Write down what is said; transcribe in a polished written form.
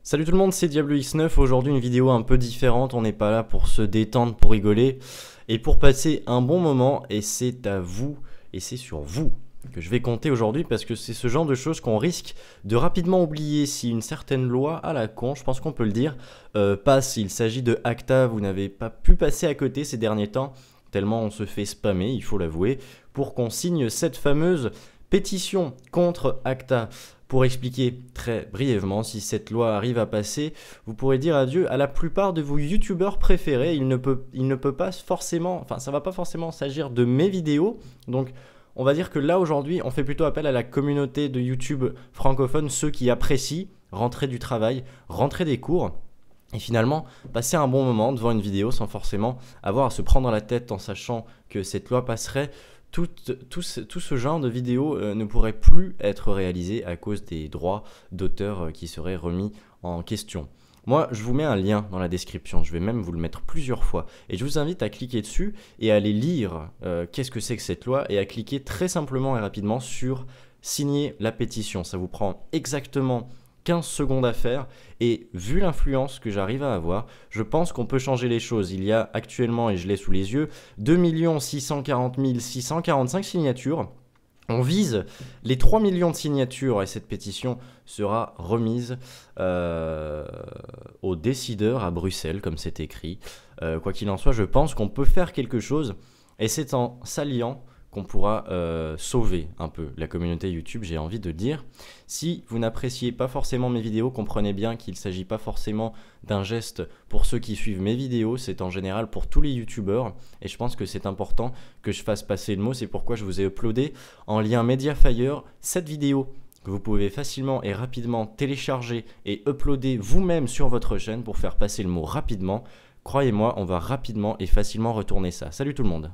Salut tout le monde, c'est Diablo X9. Aujourd'hui une vidéo un peu différente, on n'est pas là pour se détendre, pour rigoler et pour passer un bon moment, et c'est à vous et c'est sur vous que je vais compter aujourd'hui, parce que c'est ce genre de choses qu'on risque de rapidement oublier si une certaine loi à la con, je pense qu'on peut le dire, passe. Il s'agit de ACTA, vous n'avez pas pu passer à côté ces derniers temps, tellement on se fait spammer, il faut l'avouer, pour qu'on signe cette fameuse pétition contre ACTA. Pour expliquer très brièvement, si cette loi arrive à passer, vous pourrez dire adieu à la plupart de vos youtubeurs préférés. Il ne peut pas forcément, enfin ça va pas forcément s'agir de mes vidéos. Donc on va dire que là aujourd'hui, on fait plutôt appel à la communauté de YouTube francophone, ceux qui apprécient rentrer du travail, rentrer des cours, et finalement passer un bon moment devant une vidéo sans forcément avoir à se prendre la tête en sachant que cette loi passerait. Tout ce genre de vidéos ne pourrait plus être réalisé à cause des droits d'auteur qui seraient remis en question. Moi, je vous mets un lien dans la description, je vais même vous le mettre plusieurs fois, et je vous invite à cliquer dessus et à aller lire qu'est-ce que c'est que cette loi, et à cliquer très simplement et rapidement sur « Signer la pétition ». Ça vous prend exactement 15 secondes à faire, et vu l'influence que j'arrive à avoir, je pense qu'on peut changer les choses. Il y a actuellement, et je l'ai sous les yeux, 2 640 645 signatures. On vise les 3 millions de signatures, et cette pétition sera remise aux décideurs à Bruxelles, comme c'est écrit. Quoi qu'il en soit, je pense qu'on peut faire quelque chose, et c'est en s'alliant qu'on pourra sauver un peu la communauté YouTube, j'ai envie de dire. Si vous n'appréciez pas forcément mes vidéos, comprenez bien qu'il ne s'agit pas forcément d'un geste pour ceux qui suivent mes vidéos, c'est en général pour tous les youtubeurs, et je pense que c'est important que je fasse passer le mot. C'est pourquoi je vous ai uploadé en lien Mediafire cette vidéo que vous pouvez facilement et rapidement télécharger et uploader vous-même sur votre chaîne pour faire passer le mot rapidement. Croyez-moi, on va rapidement et facilement retourner ça. Salut tout le monde!